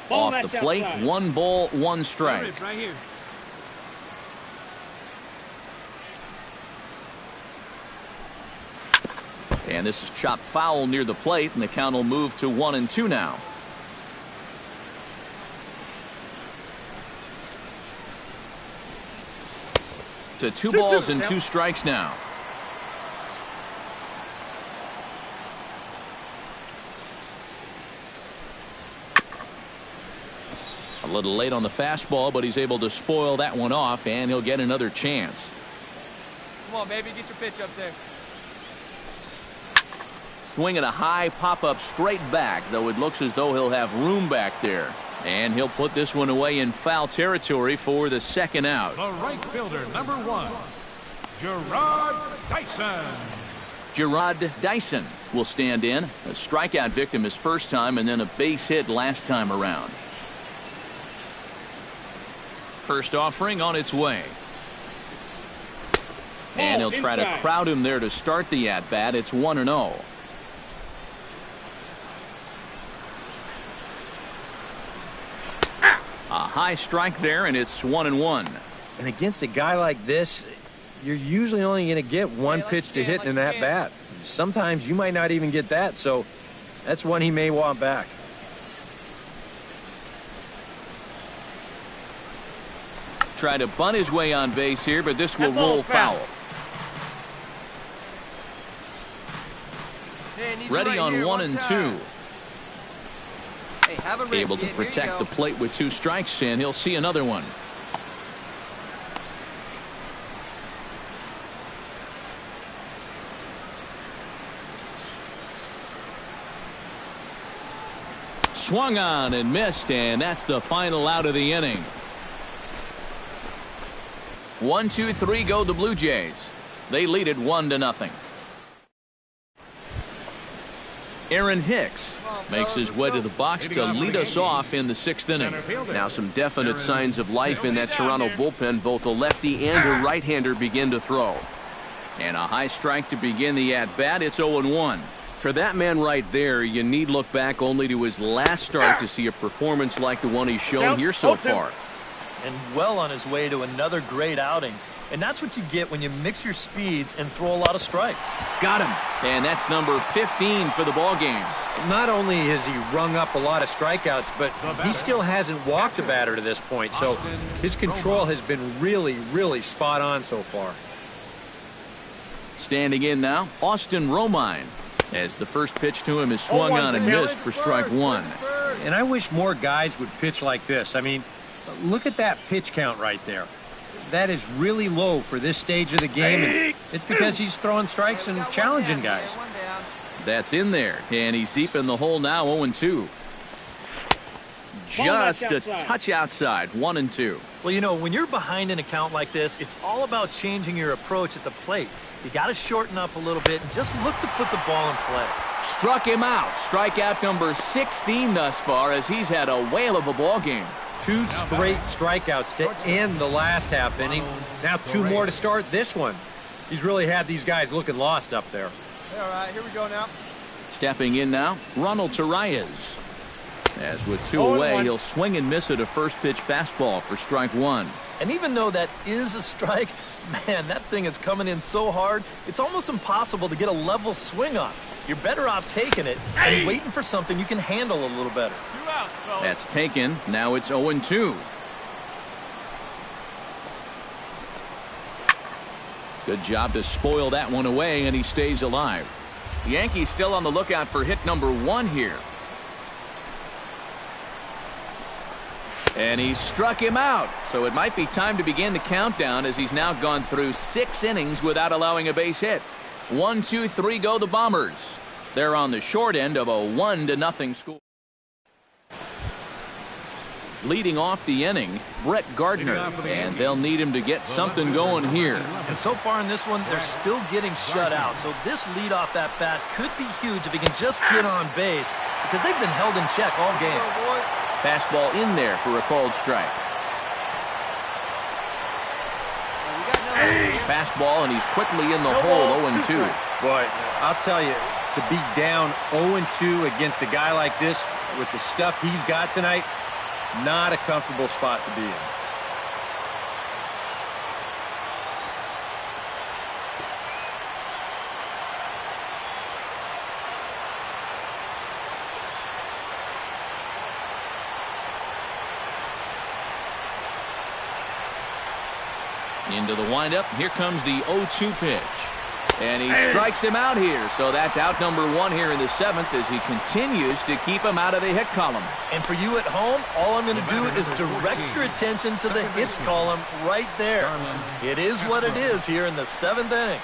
Off the plate, outside. 1 ball, 1 strike. Right here. And this is chopped foul near the plate, and the count will move to 1-2 now. To 2 balls and 2 strikes now. A little late on the fastball, but he's able to spoil that one off, and he'll get another chance. Come on, baby, get your pitch up there. Swinging a high pop-up straight back, though it looks as though he'll have room back there. And he'll put this one away in foul territory for the 2nd out. The right fielder, number 1, Gerard Dyson. Gerard Dyson will stand in. A strikeout victim his first time, and then a base hit last time around. First offering on its way. And he'll try to crowd him there to start the at-bat. It's 1-0. A high strike there, and it's 1-1. And against a guy like this, you're usually only going to get 1 pitch to hit in that bat. Sometimes you might not even get that, so that's one he may want back. Try to bunt his way on base here, but this will roll foul. Ready on 1-2. Able to protect the plate with 2 strikes, and he'll see another one. Swung on and missed, and that's the final out of the inning. 1-2-3 go the Blue Jays. They lead it 1-0. Aaron Hicks makes his way to the box to lead us off in the 6th inning. Now some definite signs of life in that Toronto bullpen. Both the lefty and the right-hander begin to throw. And a high strike to begin the at-bat. It's 0-1. For that man right there, you need look back only to his last start to see a performance like the one he's shown here so far. And well on his way to another great outing. And that's what you get when you mix your speeds and throw a lot of strikes. Got him. And that's number 15 for the ball game. Not only has he rung up a lot of strikeouts, but he still hasn't walked a batter to this point. So his control has been really, really spot on so far. Standing in now, Austin Romine, as the first pitch to him is swung on and missed for strike 1. And I wish more guys would pitch like this. I mean, look at that pitch count right there. That is really low for this stage of the game, and it's because he's throwing strikes and challenging guys. That's in there, and he's deep in the hole now, 0-2. Just a touch outside, 1-2. Well, you know, when you're behind an account like this, it's all about changing your approach at the plate. You got to shorten up a little bit and just look to put the ball in play. Struck him out. Strikeout number 16 thus far, as he's had a whale of a ball game. 2 straight strikeouts to end the last half inning. Now 2 more to start this one. He's really had these guys looking lost up there. All right, here we go now. Stepping in now, Ronald Torreyes. As with 2 away, he'll swing and miss at a first pitch fastball for strike 1. And even though that is a strike, man, that thing is coming in so hard, it's almost impossible to get a level swing on. You're better off taking it and waiting for something you can handle a little better. 2 outs, fellas. That's taken. Now it's 0-2. Good job to spoil that one away, and he stays alive. The Yankees still on the lookout for hit number 1 here. And he struck him out, so it might be time to begin the countdown as he's now gone through 6 innings without allowing a base hit. 1, 2, 3 go the Bombers. They're on the short end of a 1-0 score. Leading off the inning, Brett Gardner, and they'll need him to get something going here. And so far in this one, they're still getting shut out. So this leadoff at bat could be huge if he can just get on base, because they've been held in check all game. Fastball in there for a called strike. Fastball, and he's quickly in the hole, 0-2. Boy, I'll tell you, to be down 0-2 against a guy like this with the stuff he's got tonight, not a comfortable spot to be in. Into the windup. Here comes the 0-2 pitch. And he strikes him out here. So that's out number 1 here in the 7th as he continues to keep him out of the hit column. And for you at home, all I'm going to do is direct your attention to the hits column right there. It is what it is here in the 7th inning.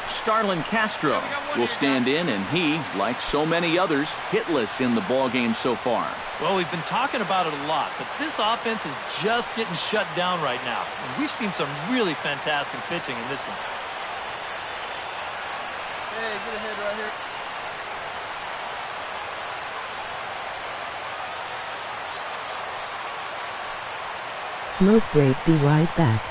Starlin Castro will stand in, and he, like so many others, hitless in the ballgame so far. Well, we've been talking about it a lot, but this offense is just getting shut down right now. And we've seen some really fantastic pitching in this one. Hey, get ahead right here. Smoke break, be right back.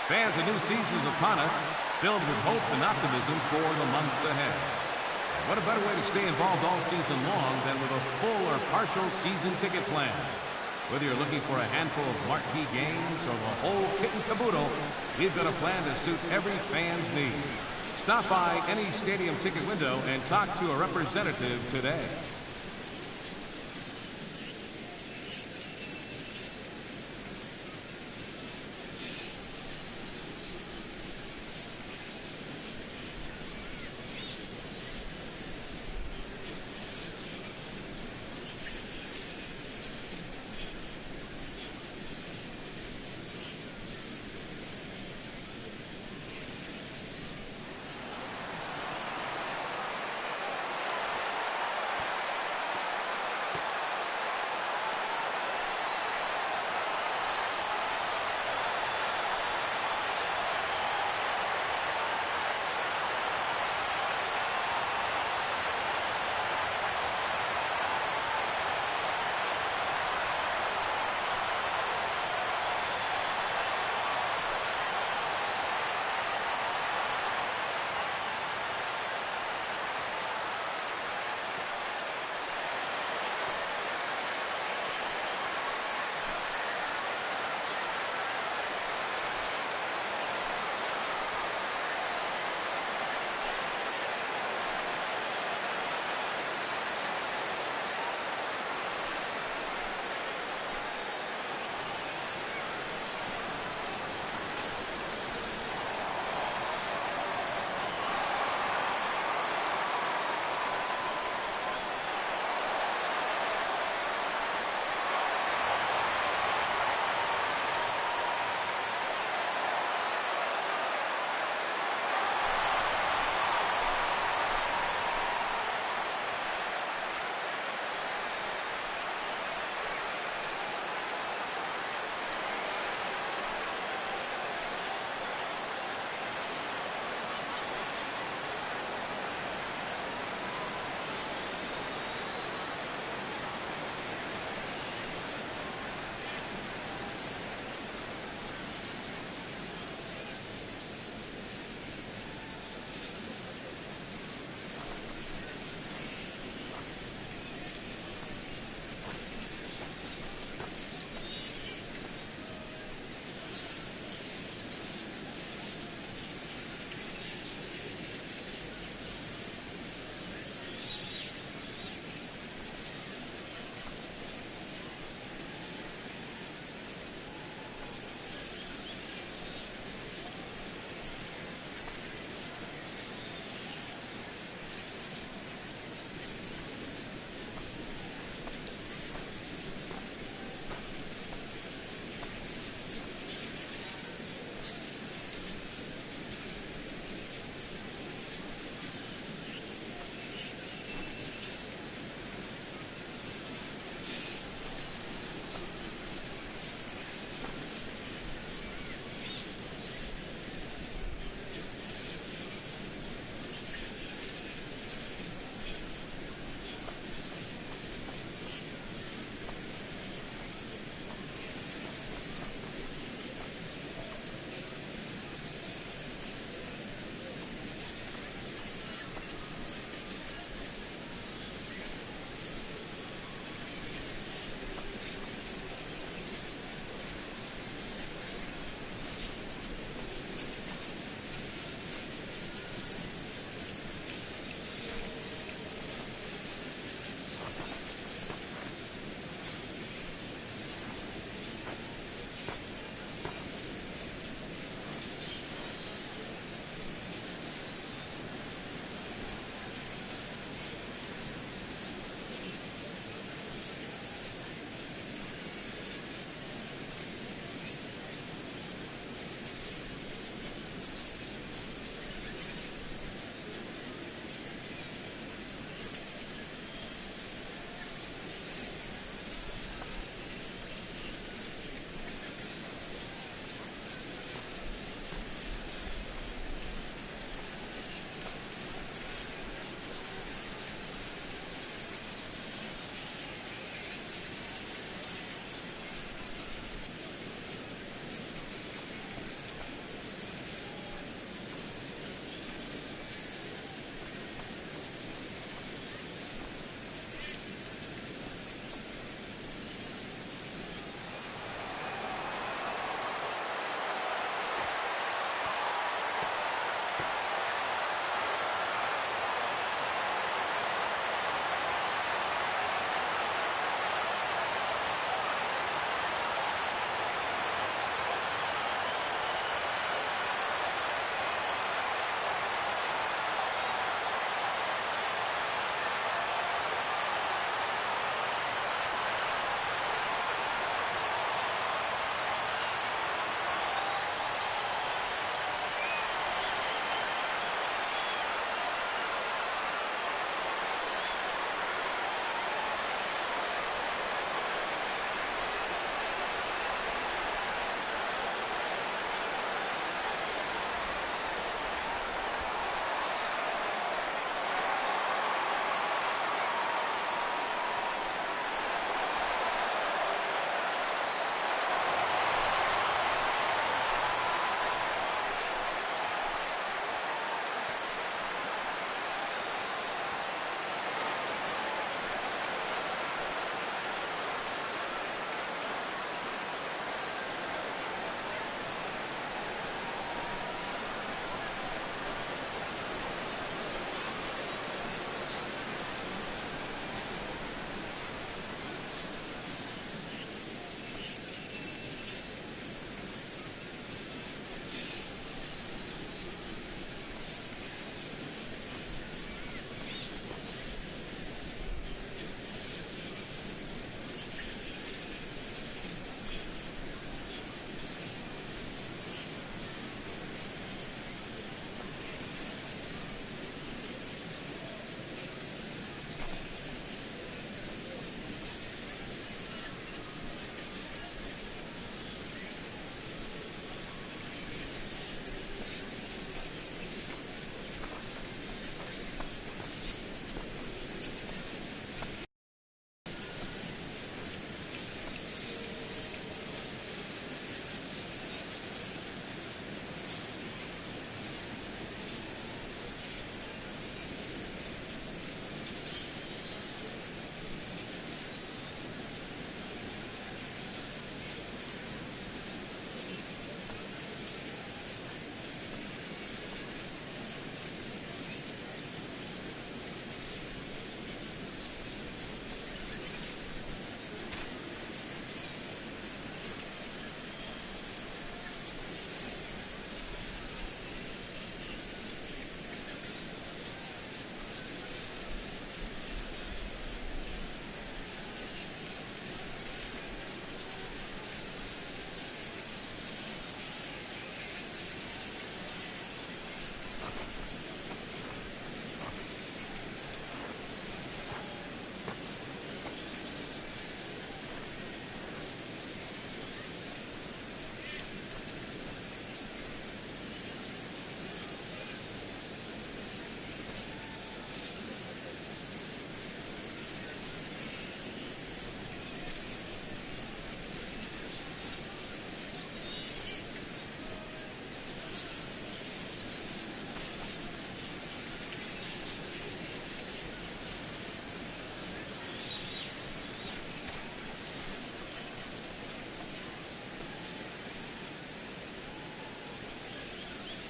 Fans, a new season is upon us, filled with hope and optimism for the months ahead. And what a better way to stay involved all season long than with a full or partial season ticket plan. Whether you're looking for a handful of marquee games or the whole kit and caboodle, we've got a plan to suit every fan's needs. Stop by any stadium ticket window and talk to a representative today.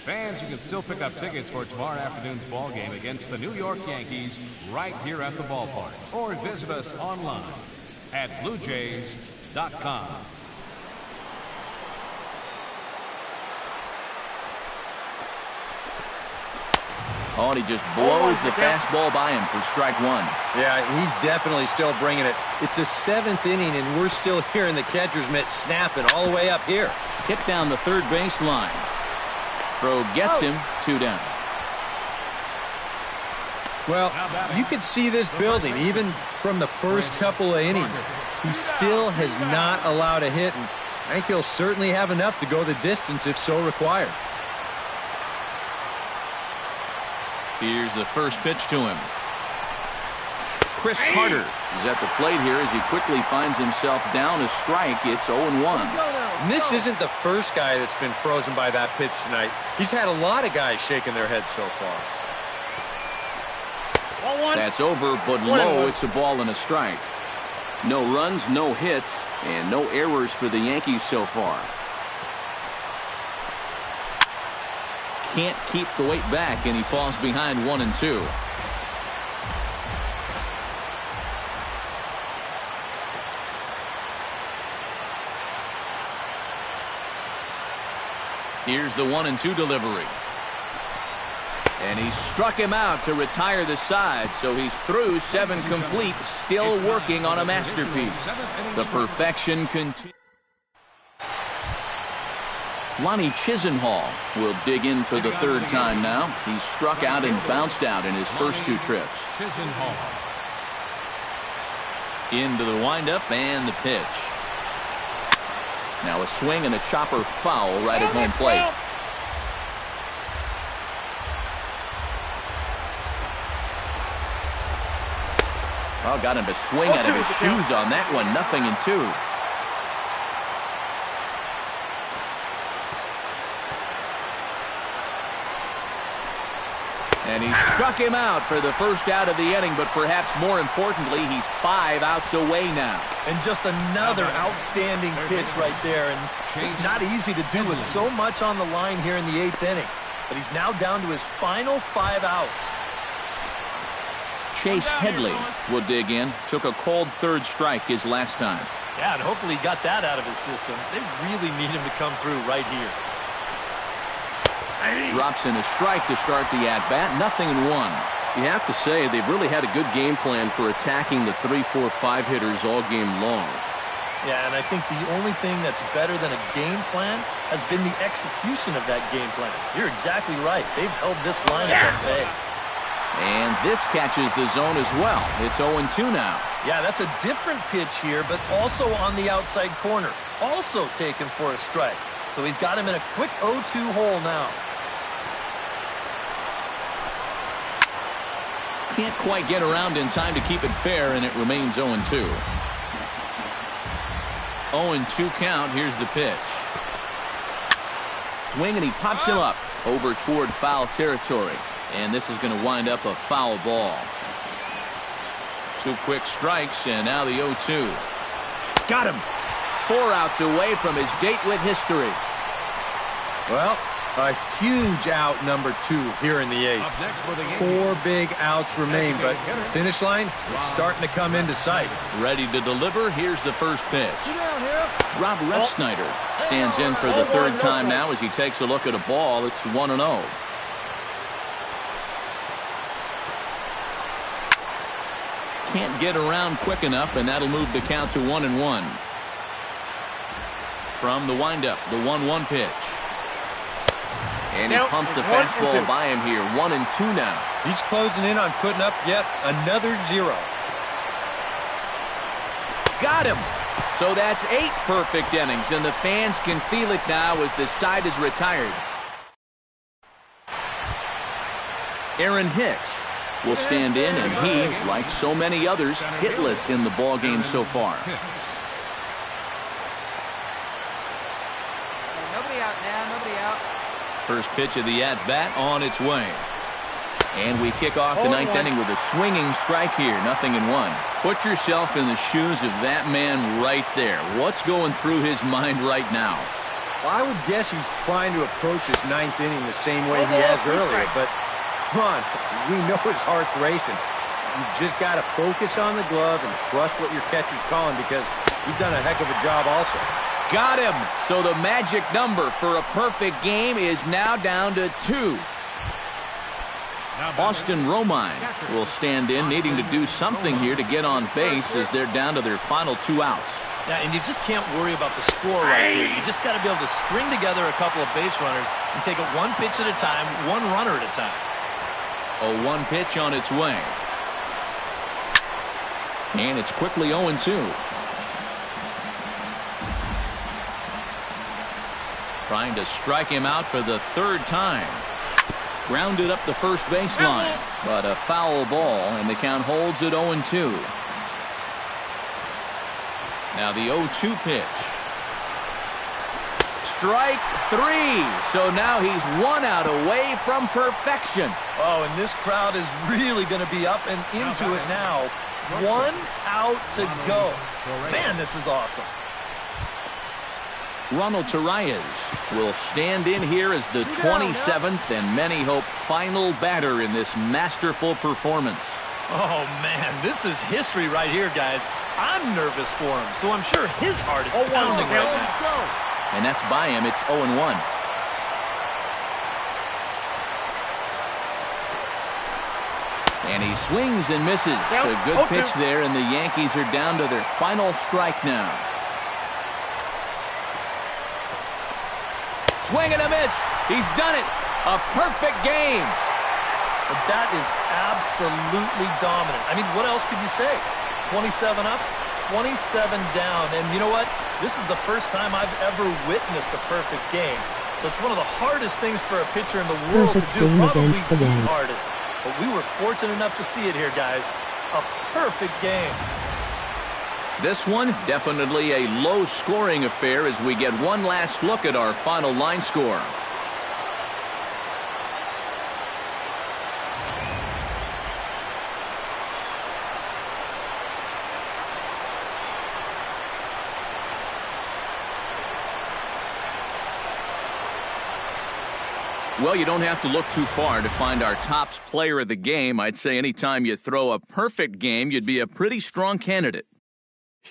Fans, you can still pick up tickets for tomorrow afternoon's ball game against the New York Yankees right here at the ballpark. Or visit us online at bluejays.com. Oh, and he just blows the fastball by him for strike one. Yeah, he's definitely still bringing it. It's the 7th inning, and we're still hearing the catcher's mitt snapping all the way up here. Hit down the third base line. Throw gets him, 2 down. Well, you could see this building even from the first couple of innings. He still has not allowed a hit, and I think he'll certainly have enough to go the distance if so required. Here's the first pitch to him. Chris Carter is at the plate here as he quickly finds himself down a strike. It's 0-1. And this isn't the first guy that's been frozen by that pitch tonight. He's had a lot of guys shaking their heads so far. That's over, but low. It's a ball and a strike. No runs, no hits, and no errors for the Yankees so far. Can't keep the weight back, and he falls behind 1-2. Here's the 1-2 delivery. And he struck him out to retire the side, so he's through 7 complete, still working on a masterpiece. The perfection continues. Lonnie Chisenhall will dig in for the 3rd time now. He's struck out and bounced out in his first 2 trips. Into the windup and the pitch. Now a swing and a chopper foul right at home plate. Oh, got him to swing out of his shoes on that one. 0-2. And he struck him out for the first out of the inning, but perhaps more importantly, he's 5 outs away now. And just another outstanding pitch right there. And it's not easy to do with so much on the line here in the 8th inning. But he's now down to his final 5 outs. Chase Headley will dig in. Took a cold 3rd strike his last time. Yeah, and hopefully he got that out of his system. They really need him to come through right here. Drops in a strike to start the at-bat. 0-1. You have to say they've really had a good game plan for attacking the 3, 4, 5 hitters all game long. Yeah, and I think the only thing that's better than a game plan has been the execution of that game plan. You're exactly right. They've held this lineup at bay. And this catches the zone as well. It's 0-2 now. Yeah, that's a different pitch here, but also on the outside corner. Also taken for a strike. So he's got him in a quick 0-2 hole now. Can't quite get around in time to keep it fair, and it remains 0-2. 0-2 count. Here's the pitch. Swing, and he pops him up over toward foul territory. And this is going to wind up a foul ball. 2 quick strikes, and now the 0-2. Got him. 4 outs away from his date with history. Well, a huge out number 2 here in the 8th. 4 big outs remain, but finish line is starting to come into sight. Ready to deliver. Here's the first pitch. Rob Refsnyder stands in for the 3rd time now as he takes a look at a ball. It's 1-0. Can't get around quick enough, and that'll move the count to 1-1. From the windup, the 1-1 pitch. And he pumps the fastball by him here. 1-2 now. He's closing in on putting up yet another 0. Got him. So that's 8 perfect innings, and the fans can feel it now as the side is retired. Aaron Hicks will stand in, and he, like so many others, hitless in the ball game so far. Nobody out now, nobody out. First pitch of the at-bat on its way. And we kick off the 9th inning with a swinging strike here. 0-1. Put yourself in the shoes of that man right there. What's going through his mind right now? Well, I would guess he's trying to approach his ninth inning the same way he has earlier, but come on, we know his heart's racing. You just got to focus on the glove and trust what your catcher's calling because he's done a heck of a job also. Got him. So the magic number for a perfect game is now down to 2. Austin Romine will stand in, needing to do something here to get on base as they're down to their final 2 outs. Yeah, and you just can't worry about the score right here. You just got to be able to string together a couple of base runners and take it one pitch at a time, one runner at a time. A 1 pitch on its way. And it's quickly 0-2. Trying to strike him out for the 3rd time. Grounded up the first baseline, but a foul ball, and the count holds at 0-2. Now the 0-2 pitch. Strike 3. So now he's 1 out away from perfection. Oh, and this crowd is really going to be up and into it now. 1 out to go. Man, this is awesome. Ronald Torreyes will stand in here as the 27th and many hope final batter in this masterful performance. Oh, man, this is history right here, guys. I'm nervous for him, so I'm sure his heart is pounding right now. And that's by him. It's 0-1. And he swings and misses. A good pitch there, and the Yankees are down to their final strike now. Swing and a miss. He's done it. A perfect game. But that is absolutely dominant. I mean, what else could you say? 27 up, 27 down. And you know what? This is the first time I've ever witnessed a perfect game. So it's one of the hardest things for a pitcher in the world to do. Probably the hardest. But we were fortunate enough to see it here, guys. A perfect game. This one, definitely a low-scoring affair as we get one last look at our final line score. Well, you don't have to look too far to find our tops player of the game. I'd say anytime you throw a perfect game, you'd be a pretty strong candidate.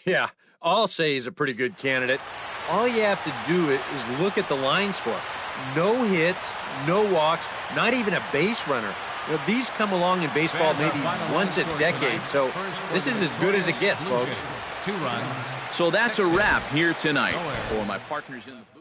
Yeah, I'll say he's a pretty good candidate. All you have to do is look at the line score. No hits, no walks, not even a base runner. You know, these come along in baseball maybe once a decade, so this is as good as it gets, folks. 2 runs. So that's a wrap here tonight. For my partners in the booth.